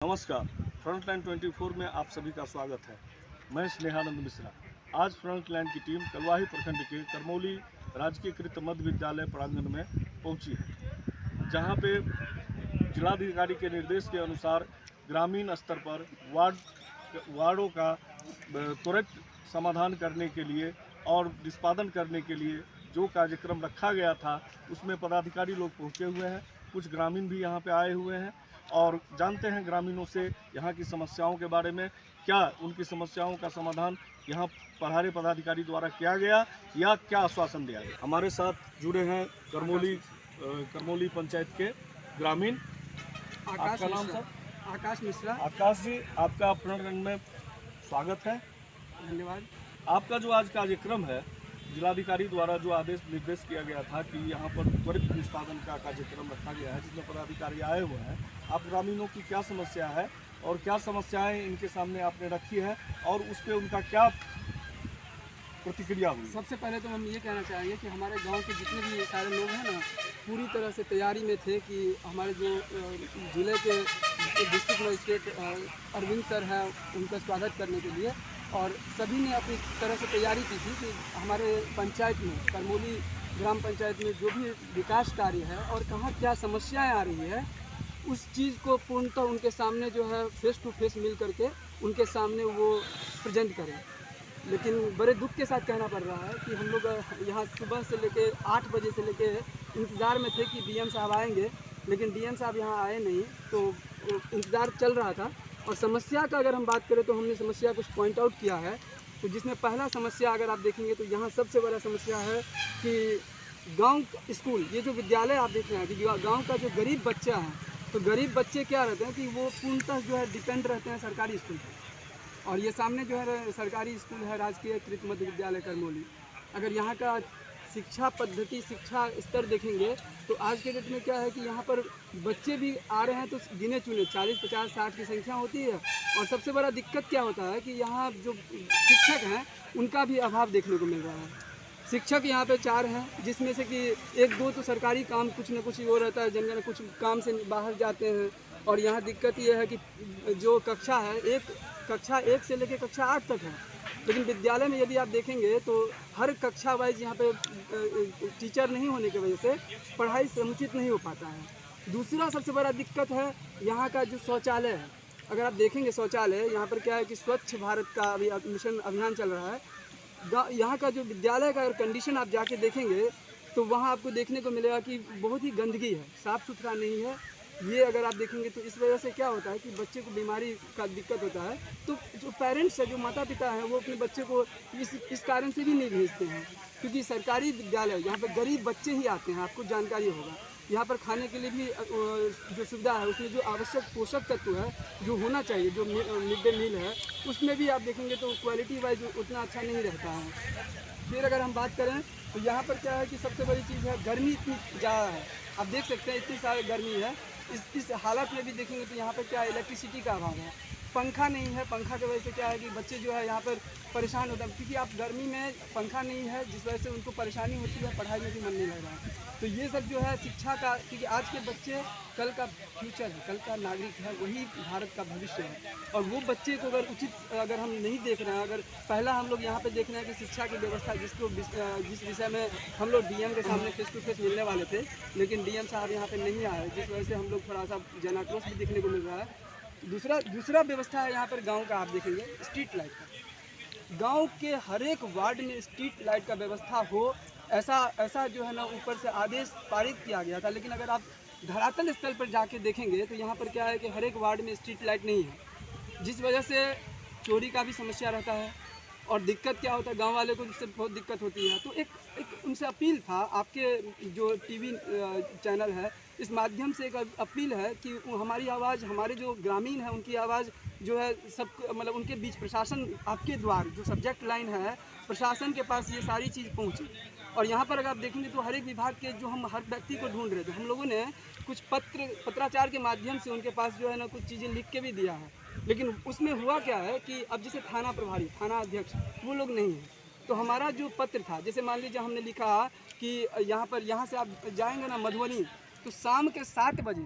नमस्कार, फ्रंटलाइन 24 में आप सभी का स्वागत है। मैं स्नेहानंद मिश्रा। आज फ्रंटलाइन की टीम कलवाही प्रखंड के करमौली राजकीयकृत मध्य विद्यालय प्रांगण में पहुंची है, जहां पे जिलाधिकारी के निर्देश के अनुसार ग्रामीण स्तर पर वार्डों का त्वरित समाधान करने के लिए और निष्पादन करने के लिए जो कार्यक्रम रखा गया था, उसमें पदाधिकारी लोग पहुंचे हुए हैं। कुछ ग्रामीण भी यहां पे आए हुए हैं और जानते हैं ग्रामीणों से यहाँ की समस्याओं के बारे में, क्या उनकी समस्याओं का समाधान यहाँ प्रभारी पदाधिकारी द्वारा किया गया या क्या आश्वासन दिया गया। हमारे साथ जुड़े हैं करमौली पंचायत के ग्रामीण। आपका नाम सर? आकाश मिश्रा। आकाश जी, आपका फ्रंटलाइन में स्वागत है। धन्यवाद। आपका जो आज कार्यक्रम है, जिलाधिकारी द्वारा जो आदेश निर्देश किया गया था कि यहाँ पर त्वरित निष्पादन का कार्यक्रम रखा गया है, जिसमें पदाधिकारी आए हुए हैं, आप ग्रामीणों की क्या समस्या है और क्या समस्याएं इनके सामने आपने रखी है और उस पर उनका क्या प्रतिक्रिया हुई? सबसे पहले तो हम ये कहना चाहेंगे कि हमारे गांव के जितने भी सारे लोग हैं ना, पूरी तरह से तैयारी में थे कि हमारे जो ज़िले के डिस्ट्रिक्ट मजिस्ट्रेट अरविंद सर हैं, उनका स्वागत करने के लिए, और सभी ने अपनी तरह से तैयारी की थी कि हमारे पंचायत में, करमौली ग्राम पंचायत में जो भी विकास कार्य है और कहाँ क्या समस्याएं आ रही है, उस चीज़ को पूर्णतः उनके सामने जो है फेस टू फेस मिल करके उनके सामने वो प्रेजेंट करें। लेकिन बड़े दुख के साथ कहना पड़ रहा है कि हम लोग यहाँ सुबह से लेके 8 बजे से लेके इंतज़ार में थे कि डीएम साहब आएंगे, लेकिन डीएम साहब यहाँ आए नहीं, तो इंतज़ार चल रहा था। और समस्या का अगर हम बात करें तो हमने समस्या कुछ पॉइंट आउट किया है। तो जिसमें पहला समस्या अगर आप देखेंगे तो यहाँ सबसे बड़ा समस्या है कि गांव स्कूल, ये जो विद्यालय आप देख रहे हैं कि गांव का जो गरीब बच्चा है, तो गरीब बच्चे क्या रहते हैं कि वो पूर्णतः जो है डिपेंड रहते हैं सरकारी स्कूल पर। और ये सामने जो है सरकारी स्कूल है, राजकीयकृत मध्य विद्यालय करमौली। अगर यहाँ का शिक्षा पद्धति, शिक्षा स्तर देखेंगे तो आज के डेट में क्या है कि यहाँ पर बच्चे भी आ रहे हैं तो गिने चुने 40, 50, 60 की संख्या होती है। और सबसे बड़ा दिक्कत क्या होता है कि यहाँ जो शिक्षक हैं उनका भी अभाव देखने को मिल रहा है। शिक्षक यहाँ पे 4 हैं, जिसमें से कि 1-2 तो सरकारी काम कुछ न कुछ वो रहता है, जन कुछ काम से बाहर जाते हैं। और यहाँ दिक्कत ये है कि जो कक्षा है, कक्षा 1 से लेकर कक्षा 8 तक है, लेकिन विद्यालय में यदि आप देखेंगे तो हर कक्षा वाइज यहाँ पे टीचर नहीं होने की वजह से पढ़ाई समुचित नहीं हो पाता है। दूसरा सबसे बड़ा दिक्कत है यहाँ का जो शौचालय है। अगर आप देखेंगे शौचालय, यहाँ पर क्या है कि स्वच्छ भारत का अभी मिशन अभियान चल रहा है। यहाँ का जो विद्यालय का अगर कंडीशन आप जाके देखेंगे तो वहाँ आपको देखने को मिलेगा कि बहुत ही गंदगी है, साफ़ सुथरा नहीं है। ये अगर आप देखेंगे तो इस वजह से क्या होता है कि बच्चे को बीमारी का दिक्कत होता है। तो जो पेरेंट्स है, जो माता पिता हैं, वो अपने बच्चे को इस कारण से भी नहीं भेजते हैं, क्योंकि सरकारी विद्यालय यहाँ पर गरीब बच्चे ही आते हैं। आपको जानकारी होगा, यहाँ पर खाने के लिए भी जो सुविधा है, उसमें जो आवश्यक पोषक तत्व है जो होना चाहिए, जो मिड डे मील है, उसमें भी आप देखेंगे तो क्वालिटी वाइज उतना अच्छा नहीं रहता है। फिर अगर हम बात करें तो यहाँ पर क्या है कि सबसे बड़ी चीज़ है, गर्मी इतनी ज़्यादा है। आप देख सकते हैं इतनी सारी गर्मी है। इस हालत में भी देखेंगे तो यहाँ पर क्या है, इलेक्ट्रिसिटी का अभाव है, पंखा नहीं है। पंखा की वजह से क्या है कि बच्चे जो है यहाँ पर परेशान होते हैं, क्योंकि आप गर्मी में पंखा नहीं है, जिस वजह से उनको परेशानी होती है, पढ़ाई में भी मन नहीं लग रहा है। तो ये सब जो है शिक्षा का, क्योंकि आज के बच्चे कल का फ्यूचर है, कल का नागरिक है, वही भारत का भविष्य है। और वो बच्चे को अगर हम नहीं देख रहे हैं, अगर पहला हम लोग यहाँ पे देख रहे हैं कि शिक्षा की व्यवस्था, जिस विषय में हम लोग डीएम के सामने फेस टू फेस मिलने वाले थे, लेकिन डीएम साहब यहाँ पे नहीं आए, जिस वजह से हम लोग थोड़ा सा जनाक्रोश भी देखने को मिल रहा है। दूसरा व्यवस्था है यहाँ पर गाँव का, आप देखेंगे स्ट्रीट लाइट का। गाँव के हर एक वार्ड में स्ट्रीट लाइट का व्यवस्था हो, ऐसा जो है ना ऊपर से आदेश पारित किया गया था। लेकिन अगर आप धरातल स्थल पर जाके देखेंगे तो यहाँ पर क्या है कि हर एक वार्ड में स्ट्रीट लाइट नहीं है, जिस वजह से चोरी का भी समस्या रहता है। और दिक्कत क्या होता है, गांव वाले को जिससे बहुत दिक्कत होती है। तो एक उनसे अपील था, आपके जो टीवी चैनल है, इस माध्यम से एक अपील है कि हमारी आवाज़, हमारे जो ग्रामीण हैं उनकी आवाज़ जो है सब, मतलब उनके बीच प्रशासन, आपके द्वारा जो सब्जेक्ट लाइन है, प्रशासन के पास ये सारी चीज़ पहुँचे। और यहाँ पर अगर आप देखेंगे तो हर एक विभाग के जो हम हर व्यक्ति को ढूंढ रहे थे, हम लोगों ने कुछ पत्राचार के माध्यम से उनके पास जो है ना कुछ चीज़ें लिख के भी दिया है। लेकिन उसमें हुआ क्या है कि अब जैसे थाना प्रभारी, थाना अध्यक्ष, वो लोग नहीं हैं। तो हमारा जो पत्र था, जैसे मान लीजिए हमने लिखा कि यहाँ से आप जाएंगे ना मधुबनी, तो शाम के 7 बजे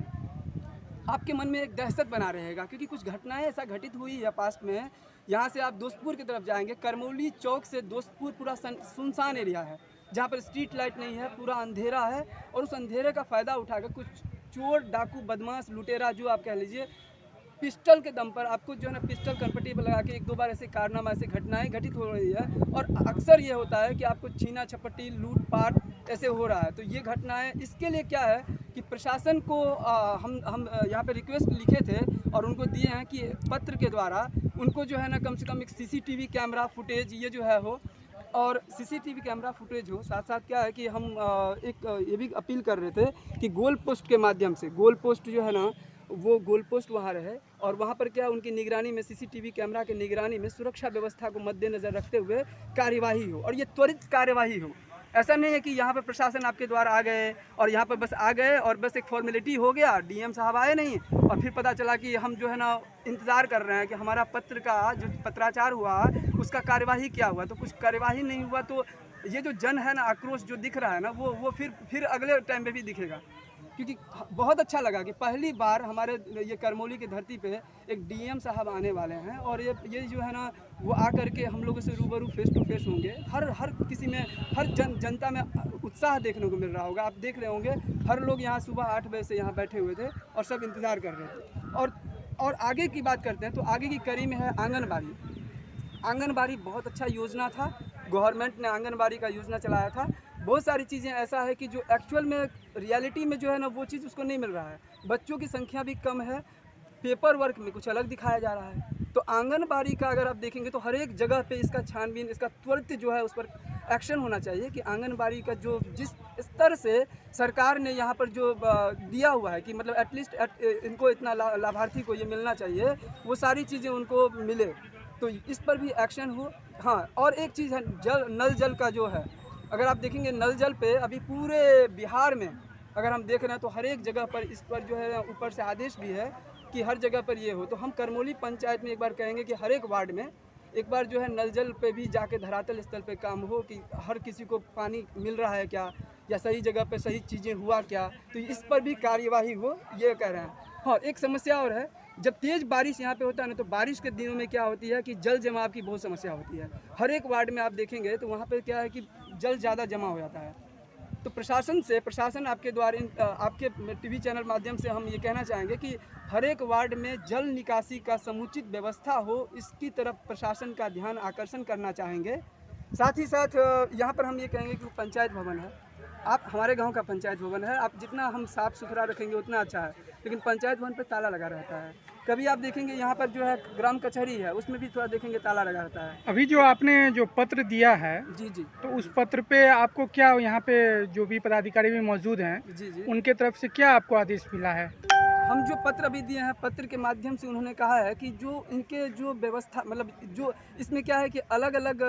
आपके मन में एक दहशत बना रहेगा, क्योंकि कुछ घटनाएं ऐसा घटित हुई है पास्ट में। यहाँ से आप दोस्तपुर की तरफ जाएंगे, करमौली चौक से दोस्तपुर पूरा सुनसान एरिया है, जहाँ पर स्ट्रीट लाइट नहीं है, पूरा अंधेरा है। और उस अंधेरे का फ़ायदा उठाकर कुछ चोर, डाकू, बदमाश, लुटेरा जो आप कह लीजिए, पिस्टल के दम पर आपको जो है ना पिस्टल कन्फर्टेबल लगा के 1-2 बार ऐसे कारनामा, ऐसे घटनाएं घटित हो रही है। और अक्सर ये होता है कि आपको छीना झपटी, लूटपाट ऐसे हो रहा है। तो ये घटनाएं, इसके लिए क्या है कि प्रशासन को हम यहाँ पे रिक्वेस्ट लिखे थे और उनको दिए हैं कि पत्र के द्वारा उनको जो है ना कम से कम एक सीसीटीवी कैमरा फुटेज ये जो है हो, और सीसीटीवी कैमरा फुटेज हो। साथ साथ क्या है कि हम ये भी अपील कर रहे थे कि गोल पोस्ट के माध्यम से, गोल पोस्ट जो है ना वो गोल पोस्ट वहाँ रहे, और वहाँ पर क्या उनकी निगरानी में, सीसीटीवी कैमरा के निगरानी में सुरक्षा व्यवस्था को मद्देनज़र रखते हुए कार्यवाही हो, और ये त्वरित कार्यवाही हो। ऐसा नहीं है कि यहाँ पर प्रशासन आपके द्वारा आ गए और यहाँ पर बस आ गए और बस एक फॉर्मेलिटी हो गया, डीएम साहब आए नहीं और फिर पता चला कि हम जो है ना इंतज़ार कर रहे हैं कि हमारा पत्र का जो पत्राचार हुआ उसका कार्यवाही क्या हुआ। तो कुछ कार्यवाही नहीं हुआ, तो ये जो जन है ना आक्रोश जो दिख रहा है ना वो फिर अगले टाइम पे भी दिखेगा। क्योंकि बहुत अच्छा लगा कि पहली बार हमारे ये करमौली की धरती पे एक डीएम साहब आने वाले हैं, और ये जो है ना वो आकर के हम लोगों से रूबरू फेस टू फेस होंगे। हर किसी में, हर जनता में उत्साह देखने को मिल रहा होगा। आप देख रहे होंगे हर लोग यहाँ सुबह 8 बजे से यहाँ बैठे हुए थे और सब इंतज़ार कर रहे थे। और आगे की बात करते हैं तो आगे की कड़ी में है आंगनबाड़ी। आंगनबाड़ी बहुत अच्छा योजना था, गवर्नमेंट ने आंगनबाड़ी का योजना चलाया था। बहुत सारी चीज़ें ऐसा है कि जो एक्चुअल में रियलिटी में जो है ना वो चीज़ उसको नहीं मिल रहा है। बच्चों की संख्या भी कम है, पेपर वर्क में कुछ अलग दिखाया जा रहा है। तो आंगनबाड़ी का अगर आप देखेंगे तो हर एक जगह पे इसका छानबीन, इसका त्वरित जो है उस पर एक्शन होना चाहिए कि आंगनबाड़ी का जो जिस स्तर से सरकार ने यहाँ पर जो दिया हुआ है कि मतलब एटलीस्ट इनको इतना लाभार्थी को ये मिलना चाहिए, वो सारी चीज़ें उनको मिले, तो इस पर भी एक्शन हो। हाँ, और एक चीज़ है नल जल का जो है, अगर आप देखेंगे नल जल पे अभी पूरे बिहार में अगर हम देख रहे हैं तो हर एक जगह पर इस पर जो है ऊपर से आदेश भी है कि हर जगह पर ये हो। तो हम करमौली पंचायत में एक बार कहेंगे कि हर एक वार्ड में एक बार जो है नल जल पे भी जाके धरातल स्थल पे काम हो कि हर किसी को पानी मिल रहा है क्या, या सही जगह पे सही चीज़ें हुआ क्या, तो इस पर भी कार्यवाही हो, ये कह रहे हैं। हाँ, एक समस्या और है, जब तेज़ बारिश यहाँ पे होता है ना तो बारिश के दिनों में क्या होती है कि जल जमाव की बहुत समस्या होती है। हर एक वार्ड में आप देखेंगे तो वहाँ पे क्या है कि जल ज़्यादा जमा हो जाता है। तो प्रशासन आपके द्वारा आपके टीवी चैनल माध्यम से हम ये कहना चाहेंगे कि हर एक वार्ड में जल निकासी का समुचित व्यवस्था हो, इसकी तरफ प्रशासन का ध्यान आकर्षण करना चाहेंगे। साथ ही साथ यहाँ पर हम ये कहेंगे कि पंचायत भवन है, आप हमारे गांव का पंचायत भवन है, आप जितना हम साफ़ सुथरा रखेंगे उतना अच्छा है, लेकिन पंचायत भवन पर ताला लगा रहता है। कभी आप देखेंगे यहाँ पर जो है ग्राम कचहरी है, उसमें भी थोड़ा देखेंगे ताला लगा रहता है। अभी जो आपने जो पत्र दिया है जी जी, तो उस पत्र पे आपको क्या, यहाँ पे जो भी पदाधिकारी भी मौजूद हैं जी जी, उनके तरफ से क्या आपको आदेश मिला है? हम जो पत्र अभी दिए हैं, पत्र के माध्यम से उन्होंने कहा है कि जो इनके जो व्यवस्था मतलब जो इसमें क्या है कि अलग अलग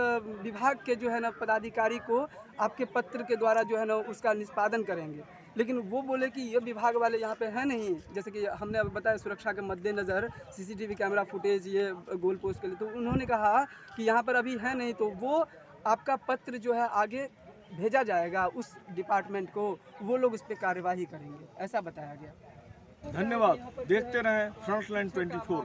विभाग के जो है ना पदाधिकारी को आपके पत्र के द्वारा जो है ना उसका निष्पादन करेंगे, लेकिन वो बोले कि ये विभाग वाले यहाँ पे हैं नहीं। जैसे कि हमने अब बताया सुरक्षा के मद्देनज़र सीसीटीवी कैमरा फुटेज ये गोल पोस्ट के लिए, तो उन्होंने कहा कि यहाँ पर अभी है नहीं, तो वो आपका पत्र जो है आगे भेजा जाएगा उस डिपार्टमेंट को, वो लोग उस पर कार्यवाही करेंगे, ऐसा बताया गया। धन्यवाद। देखते रहें फ्रंटलाइन 24।